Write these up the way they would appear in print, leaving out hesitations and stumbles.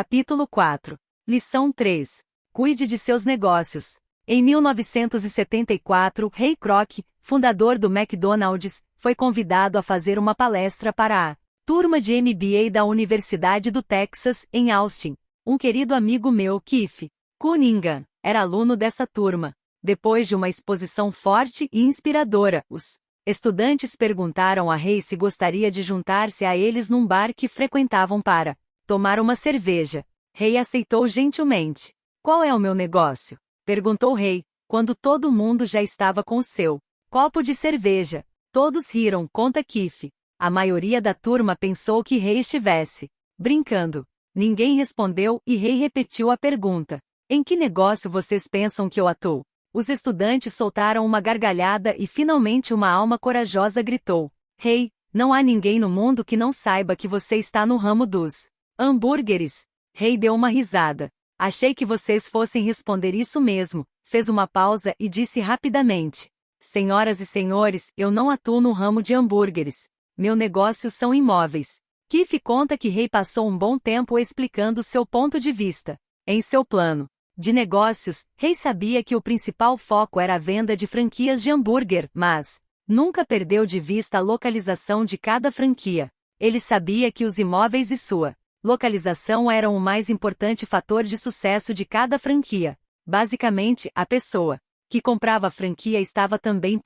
Capítulo 4. Lição 3. Cuide de seus negócios. Em 1974, Ray Kroc, fundador do McDonald's, foi convidado a fazer uma palestra para a turma de MBA da Universidade do Texas, em Austin. Um querido amigo meu, Keith Cunningham, era aluno dessa turma. Depois de uma exposição forte e inspiradora, os estudantes perguntaram a Ray se gostaria de juntar-se a eles num bar que frequentavam para tomar uma cerveja. Ray aceitou gentilmente. Qual é o meu negócio? Perguntou Ray, quando todo mundo já estava com o seu copo de cerveja. Todos riram, conta Keith. A maioria da turma pensou que Ray estivesse brincando. Ninguém respondeu e Ray repetiu a pergunta. Em que negócio vocês pensam que eu atuo? Os estudantes soltaram uma gargalhada e finalmente uma alma corajosa gritou. Ray, não há ninguém no mundo que não saiba que você está no ramo dos hambúrgueres. Ray deu uma risada. Achei que vocês fossem responder isso mesmo. Fez uma pausa e disse rapidamente. Senhoras e senhores, eu não atuo no ramo de hambúrgueres. Meu negócio são imóveis. Keith conta que Ray passou um bom tempo explicando seu ponto de vista. Em seu plano de negócios, Ray sabia que o principal foco era a venda de franquias de hambúrguer, mas nunca perdeu de vista a localização de cada franquia. Ele sabia que os imóveis e sua localização eram o mais importante fator de sucesso de cada franquia. Basicamente, a pessoa que comprava a franquia estava também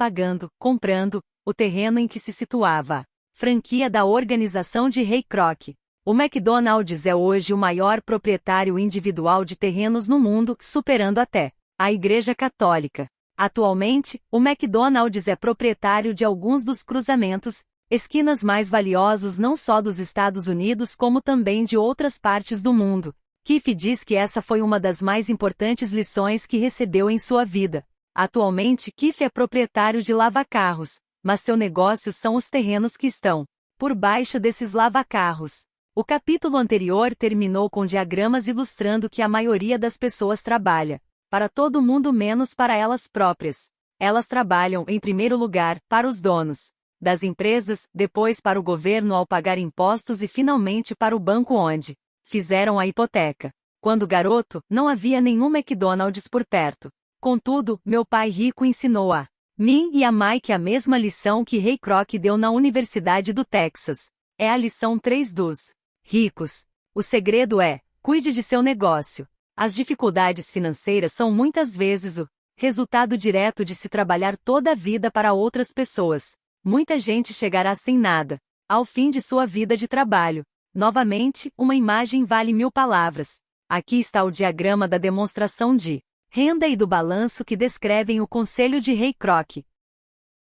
comprando, o terreno em que se situava a franquia da organização de Ray Kroc. O McDonald's é hoje o maior proprietário individual de terrenos no mundo, superando até a Igreja Católica. Atualmente, o McDonald's é proprietário de alguns dos cruzamentos, esquinas mais valiosos não só dos Estados Unidos como também de outras partes do mundo. Keith diz que essa foi uma das mais importantes lições que recebeu em sua vida. Atualmente, Keith é proprietário de lava-carros, mas seu negócio são os terrenos que estão por baixo desses lava-carros. O capítulo anterior terminou com diagramas ilustrando que a maioria das pessoas trabalha para todo mundo menos para elas próprias. Elas trabalham, em primeiro lugar, para os donos das empresas, depois para o governo ao pagar impostos e finalmente para o banco onde fizeram a hipoteca. Quando garoto, não havia nenhum McDonald's por perto. Contudo, meu pai rico ensinou a mim e a Mike a mesma lição que Ray Kroc deu na Universidade do Texas. É a lição 3 dos ricos. O segredo é, cuide de seu negócio. As dificuldades financeiras são muitas vezes o resultado direto de se trabalhar toda a vida para outras pessoas. Muita gente chegará sem nada ao fim de sua vida de trabalho. Novamente, uma imagem vale 1000 palavras. Aqui está o diagrama da demonstração de renda e do balanço que descrevem o conselho de Ray Kroc.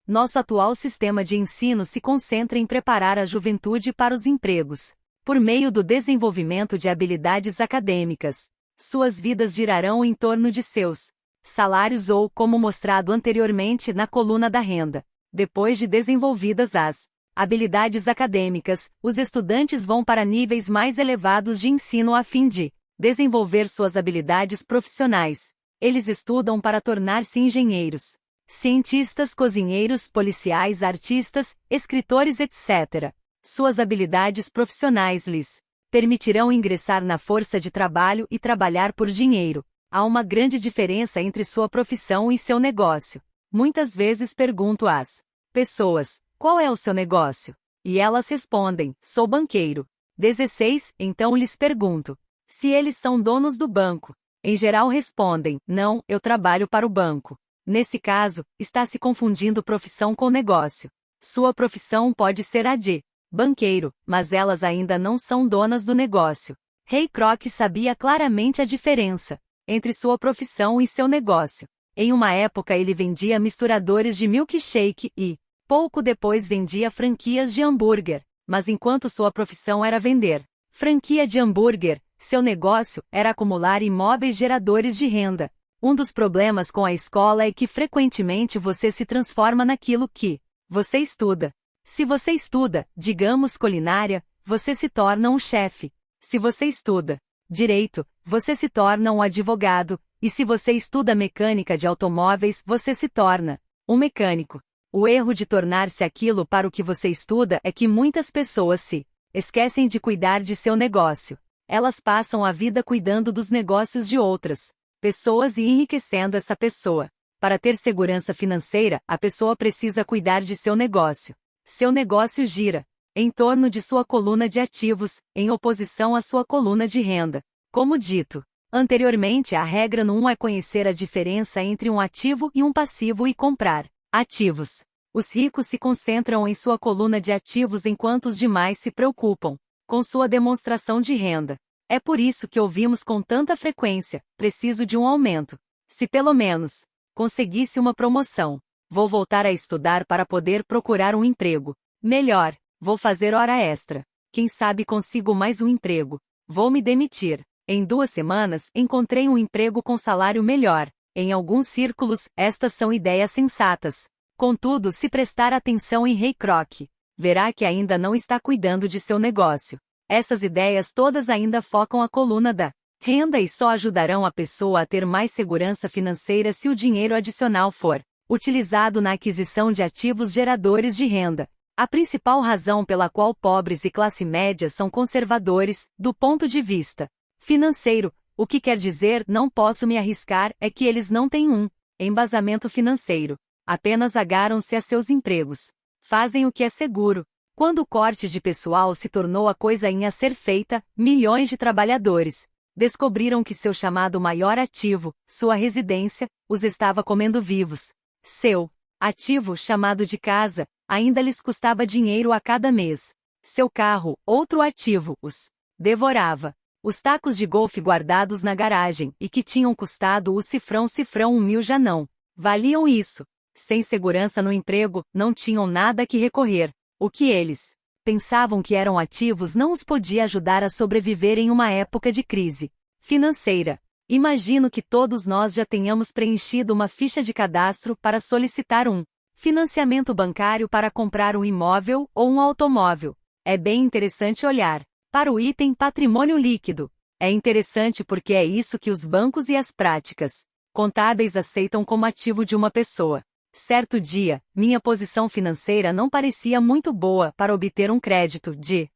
Nosso atual sistema de ensino se concentra em preparar a juventude para os empregos. Por meio do desenvolvimento de habilidades acadêmicas, suas vidas girarão em torno de seus salários ou, como mostrado anteriormente na coluna da renda. Depois de desenvolvidas as habilidades acadêmicas, os estudantes vão para níveis mais elevados de ensino a fim de desenvolver suas habilidades profissionais. Eles estudam para tornar-se engenheiros, cientistas, cozinheiros, policiais, artistas, escritores, etc. Suas habilidades profissionais lhes permitirão ingressar na força de trabalho e trabalhar por dinheiro. Há uma grande diferença entre sua profissão e seu negócio. Muitas vezes pergunto às pessoas, qual é o seu negócio? E elas respondem, sou banqueiro. 16, então lhes pergunto, se eles são donos do banco. Em geral respondem, não, eu trabalho para o banco. Nesse caso, está se confundindo profissão com negócio. Sua profissão pode ser a de banqueiro, mas elas ainda não são donas do negócio. Ray Kroc sabia claramente a diferença entre sua profissão e seu negócio. Em uma época ele vendia misturadores de milkshake e, pouco depois vendia franquias de hambúrguer. Mas enquanto sua profissão era vender franquia de hambúrguer, seu negócio era acumular imóveis geradores de renda. Um dos problemas com a escola é que frequentemente você se transforma naquilo que você estuda. Se você estuda, digamos, culinária, você se torna um chefe. Se você estuda direito, você se torna um advogado. E se você estuda mecânica de automóveis, você se torna um mecânico. O erro de tornar-se aquilo para o que você estuda é que muitas pessoas se esquecem de cuidar de seu negócio. Elas passam a vida cuidando dos negócios de outras pessoas e enriquecendo essa pessoa. Para ter segurança financeira, a pessoa precisa cuidar de seu negócio. Seu negócio gira em torno de sua coluna de ativos, em oposição à sua coluna de renda. Como dito anteriormente, a regra no 1 é conhecer a diferença entre um ativo e um passivo e comprar ativos. Os ricos se concentram em sua coluna de ativos enquanto os demais se preocupam com sua demonstração de renda. É por isso que ouvimos com tanta frequência: preciso de um aumento. Se pelo menos conseguisse uma promoção, vou voltar a estudar para poder procurar um emprego melhor. Vou fazer hora extra. Quem sabe consigo mais um emprego. Vou me demitir. Em 2 semanas, encontrei um emprego com salário melhor. Em alguns círculos, estas são ideias sensatas. Contudo, se prestar atenção em Ray Kroc, verá que ainda não está cuidando de seu negócio. Essas ideias todas ainda focam a coluna da renda e só ajudarão a pessoa a ter mais segurança financeira se o dinheiro adicional for utilizado na aquisição de ativos geradores de renda. A principal razão pela qual pobres e classe média são conservadores, do ponto de vista financeiro, o que quer dizer não posso me arriscar, é que eles não têm um embasamento financeiro. Apenas agarram-se a seus empregos. Fazem o que é seguro. Quando o corte de pessoal se tornou a coisa a ser feita, milhões de trabalhadores descobriram que seu chamado maior ativo, sua residência, os estava comendo vivos. Seu ativo, chamado de casa, ainda lhes custava dinheiro a cada mês. Seu carro, outro ativo, os devorava. Os tacos de golfe guardados na garagem, e que tinham custado o cifrão 1.000 já não valiam isso. Sem segurança no emprego, não tinham nada a que recorrer. O que eles pensavam que eram ativos não os podia ajudar a sobreviver em uma época de crise financeira. Imagino que todos nós já tenhamos preenchido uma ficha de cadastro para solicitar um financiamento bancário para comprar um imóvel ou um automóvel. É bem interessante olhar para o item patrimônio líquido. É interessante porque é isso que os bancos e as práticas contábeis aceitam como ativo de uma pessoa. Certo dia, minha posição financeira não parecia muito boa para obter um crédito de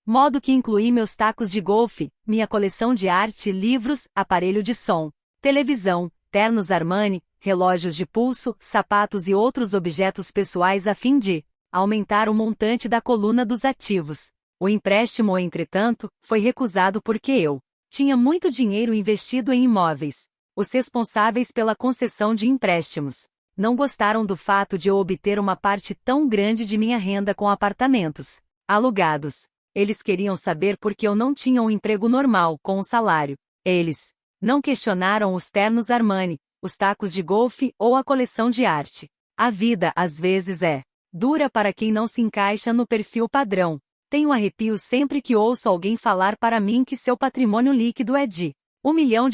modo que incluí meus tacos de golfe, minha coleção de arte, livros, aparelho de som, televisão, ternos Armani, relógios de pulso, sapatos e outros objetos pessoais a fim de aumentar o montante da coluna dos ativos. O empréstimo, entretanto, foi recusado porque eu tinha muito dinheiro investido em imóveis. Os responsáveis pela concessão de empréstimos não gostaram do fato de eu obter uma parte tão grande de minha renda com apartamentos alugados. Eles queriam saber por que eu não tinha um emprego normal, com um salário. Eles não questionaram os ternos Armani, os tacos de golfe ou a coleção de arte. A vida, às vezes, é dura para quem não se encaixa no perfil padrão. Tenho arrepios sempre que ouço alguém falar para mim que seu patrimônio líquido é de $1 milhão ou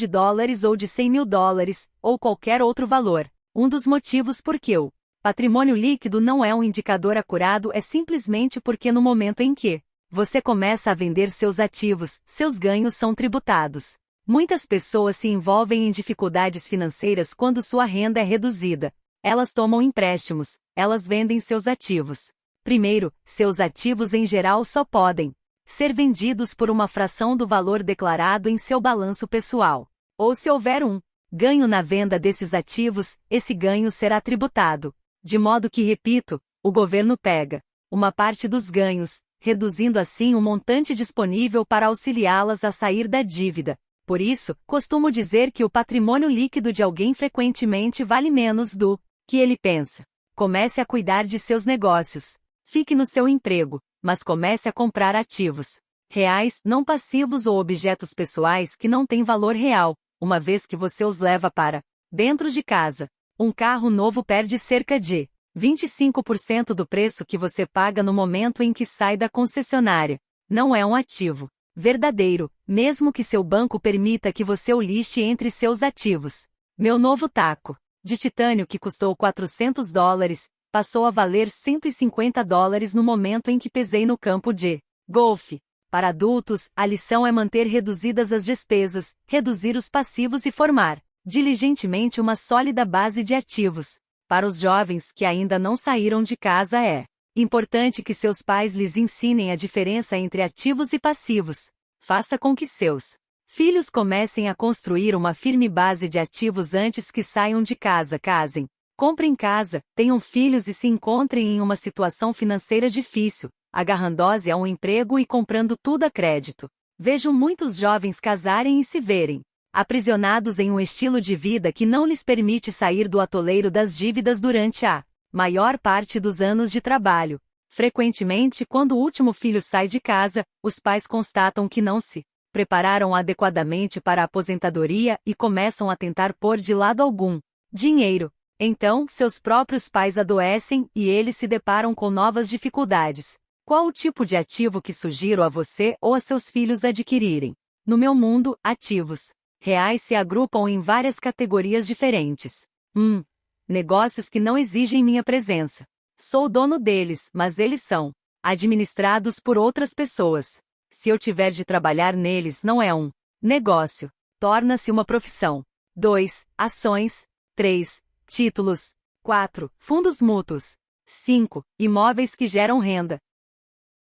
de $100.000, ou qualquer outro valor. Um dos motivos por que o patrimônio líquido não é um indicador acurado é simplesmente porque no momento em que você começa a vender seus ativos, seus ganhos são tributados. Muitas pessoas se envolvem em dificuldades financeiras quando sua renda é reduzida. Elas tomam empréstimos, elas vendem seus ativos. Primeiro, seus ativos em geral só podem ser vendidos por uma fração do valor declarado em seu balanço pessoal. Ou se houver um ganho na venda desses ativos, esse ganho será tributado. De modo que, repito, o governo pega uma parte dos ganhos, reduzindo assim o montante disponível para auxiliá-las a sair da dívida. Por isso, costumo dizer que o patrimônio líquido de alguém frequentemente vale menos do que ele pensa. Comece a cuidar de seus negócios. Fique no seu emprego, mas comece a comprar ativos reais, não passivos ou objetos pessoais que não têm valor real, uma vez que você os leva para dentro de casa. Um carro novo perde cerca de 25% do preço que você paga no momento em que sai da concessionária. Não é um ativo verdadeiro, mesmo que seu banco permita que você o lixe entre seus ativos. Meu novo taco de titânio que custou $400, passou a valer $150 no momento em que pesei no campo de golfe. Para adultos, a lição é manter reduzidas as despesas, reduzir os passivos e formar diligentemente uma sólida base de ativos. Para os jovens que ainda não saíram de casa é importante que seus pais lhes ensinem a diferença entre ativos e passivos. Faça com que seus filhos comecem a construir uma firme base de ativos antes que saiam de casa. Casem, comprem casa, tenham filhos e se encontrem em uma situação financeira difícil, agarrando-se a um emprego e comprando tudo a crédito. Vejo muitos jovens casarem e se verem aprisionados em um estilo de vida que não lhes permite sair do atoleiro das dívidas durante a maior parte dos anos de trabalho. Frequentemente, quando o último filho sai de casa, os pais constatam que não se prepararam adequadamente para a aposentadoria e começam a tentar pôr de lado algum dinheiro. Então, seus próprios pais adoecem e eles se deparam com novas dificuldades. Qual o tipo de ativo que sugiro a você ou a seus filhos adquirirem? No meu mundo, ativos reais se agrupam em várias categorias diferentes. Negócios que não exigem minha presença. Sou o dono deles, mas eles são administrados por outras pessoas. Se eu tiver de trabalhar neles, não é um negócio. Torna-se uma profissão. 2. Ações. 3. Títulos. 4. Fundos mútuos. 5. Imóveis que geram renda.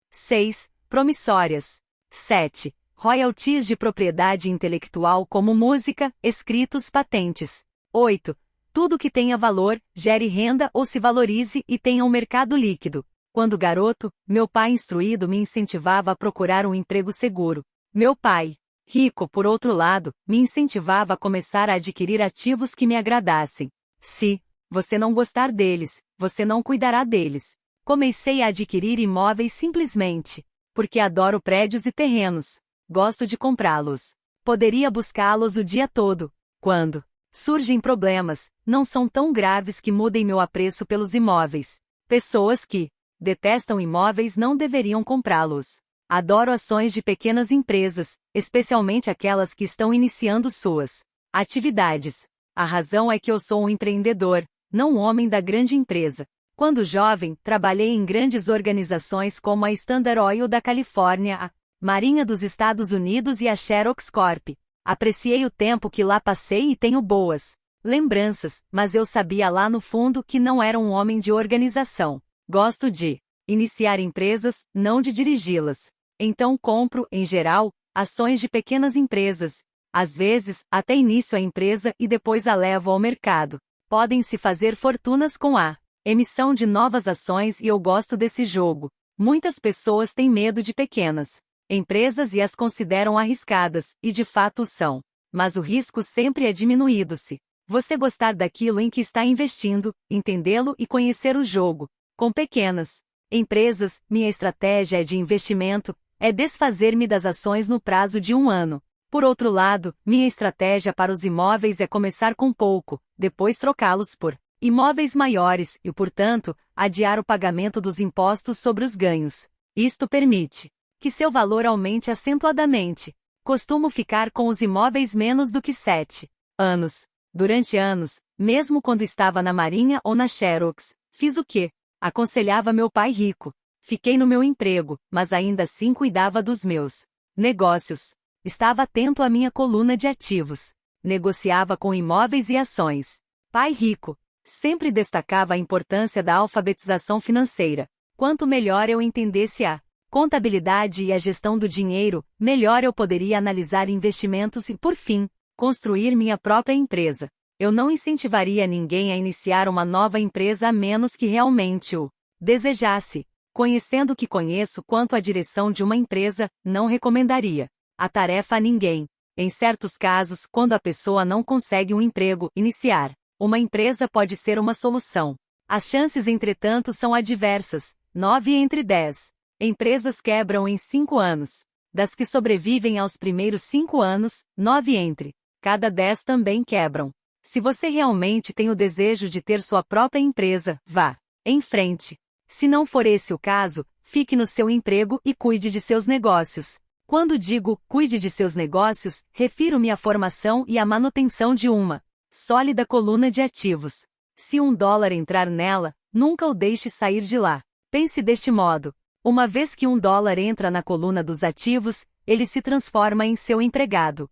6. Promissórias. 7. Royalties de propriedade intelectual como música, escritos, patentes. 8. Tudo que tenha valor, gere renda ou se valorize e tenha um mercado líquido. Quando garoto, meu pai instruído me incentivava a procurar um emprego seguro. Meu pai, rico por outro lado, me incentivava a começar a adquirir ativos que me agradassem. Se você não gostar deles, você não cuidará deles. Comecei a adquirir imóveis simplesmente porque adoro prédios e terrenos. Gosto de comprá-los. Poderia buscá-los o dia todo. Quando surgem problemas, não são tão graves que mudem meu apreço pelos imóveis. Pessoas que detestam imóveis não deveriam comprá-los. Adoro ações de pequenas empresas, especialmente aquelas que estão iniciando suas atividades. A razão é que eu sou um empreendedor, não um homem da grande empresa. Quando jovem, trabalhei em grandes organizações como a Standard Oil da Califórnia, a Marinha dos Estados Unidos e a Xerox Corp. Apreciei o tempo que lá passei e tenho boas lembranças, mas eu sabia lá no fundo que não era um homem de organização. Gosto de iniciar empresas, não de dirigi-las. Então compro, em geral, ações de pequenas empresas. Às vezes, até inicio a empresa e depois a levo ao mercado. Podem-se fazer fortunas com a emissão de novas ações e eu gosto desse jogo. Muitas pessoas têm medo de pequenas empresas e as consideram arriscadas, e de fato são. Mas o risco sempre é diminuído se você gostar daquilo em que está investindo, entendê-lo e conhecer o jogo. Com pequenas empresas, minha estratégia é de investimento, é desfazer-me das ações no prazo de 1 ano. Por outro lado, minha estratégia para os imóveis é começar com pouco, depois trocá-los por imóveis maiores e, portanto, adiar o pagamento dos impostos sobre os ganhos. Isto permite que seu valor aumente acentuadamente. Costumo ficar com os imóveis menos do que 7 anos. Durante anos, mesmo quando estava na Marinha ou na Xerox, fiz o que aconselhava meu pai rico. Fiquei no meu emprego, mas ainda assim cuidava dos meus negócios. Estava atento à minha coluna de ativos. Negociava com imóveis e ações. Pai rico sempre destacava a importância da alfabetização financeira. Quanto melhor eu entendesse a contabilidade e a gestão do dinheiro, melhor eu poderia analisar investimentos e, por fim, construir minha própria empresa. Eu não incentivaria ninguém a iniciar uma nova empresa a menos que realmente o desejasse. Conhecendo o que conheço quanto à direção de uma empresa, não recomendaria a tarefa a ninguém. Em certos casos, quando a pessoa não consegue um emprego, iniciar uma empresa pode ser uma solução. As chances, entretanto, são adversas. 9 entre 10. Empresas quebram em 5 anos. Das que sobrevivem aos primeiros 5 anos, 9 entre cada 10 também quebram. Se você realmente tem o desejo de ter sua própria empresa, vá em frente. Se não for esse o caso, fique no seu emprego e cuide de seus negócios. Quando digo cuide de seus negócios, refiro-me à formação e à manutenção de uma sólida coluna de ativos. Se $1 entrar nela, nunca o deixe sair de lá. Pense deste modo. Uma vez que $1 entra na coluna dos ativos, ele se transforma em seu empregado.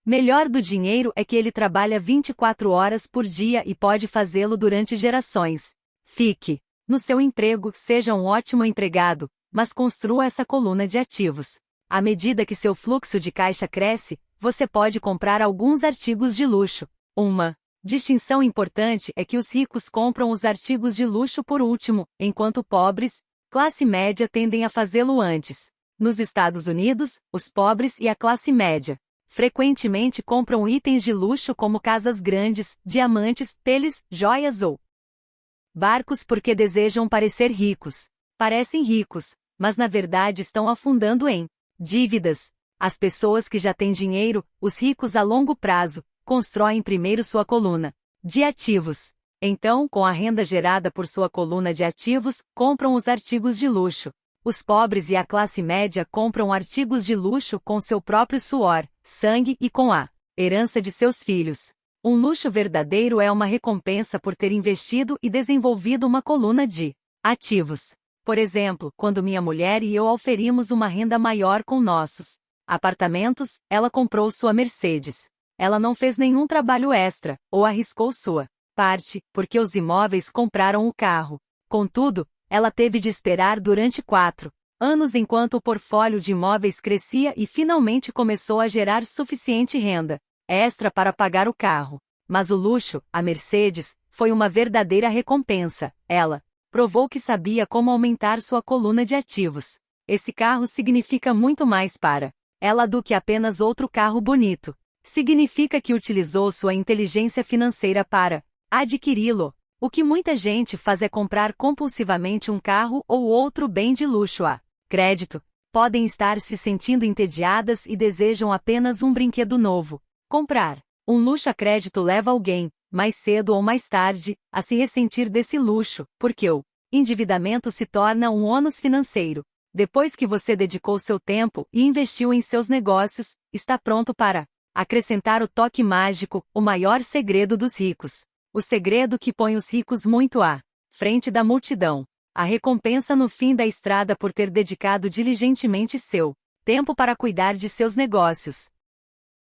Melhor do dinheiro é que ele trabalha 24 horas por dia e pode fazê-lo durante gerações. Fique no seu emprego, seja um ótimo empregado, mas construa essa coluna de ativos. À medida que seu fluxo de caixa cresce, você pode comprar alguns artigos de luxo. Uma distinção importante é que os ricos compram os artigos de luxo por último, enquanto pobres, classe média tendem a fazê-lo antes. Nos Estados Unidos, os pobres e a classe média frequentemente compram itens de luxo como casas grandes, diamantes, peles, joias ou barcos porque desejam parecer ricos. Parecem ricos, mas na verdade estão afundando em dívidas. As pessoas que já têm dinheiro, os ricos a longo prazo, constroem primeiro sua coluna de ativos. Então, com a renda gerada por sua coluna de ativos, compram os artigos de luxo. Os pobres e a classe média compram artigos de luxo com seu próprio suor, sangue e com a herança de seus filhos. Um luxo verdadeiro é uma recompensa por ter investido e desenvolvido uma coluna de ativos. Por exemplo, quando minha mulher e eu oferimos uma renda maior com nossos apartamentos, ela comprou sua Mercedes. Ela não fez nenhum trabalho extra, ou arriscou sua parte, porque os imóveis compraram o carro. Contudo, ela teve de esperar durante 4 anos enquanto o portfólio de imóveis crescia e finalmente começou a gerar suficiente renda extra para pagar o carro. Mas o luxo, a Mercedes, foi uma verdadeira recompensa. Ela provou que sabia como aumentar sua coluna de ativos. Esse carro significa muito mais para ela do que apenas outro carro bonito. Significa que utilizou sua inteligência financeira para adquiri-lo. O que muita gente faz é comprar compulsivamente um carro ou outro bem de luxo a crédito. Podem estar se sentindo entediadas e desejam apenas um brinquedo novo. Comprar um luxo a crédito leva alguém, mais cedo ou mais tarde, a se ressentir desse luxo, porque o endividamento se torna um ônus financeiro. Depois que você dedicou seu tempo e investiu em seus negócios, está pronto para acrescentar o toque mágico, o maior segredo dos ricos. O segredo que põe os ricos muito à frente da multidão. A recompensa no fim da estrada por ter dedicado diligentemente seu tempo para cuidar de seus negócios.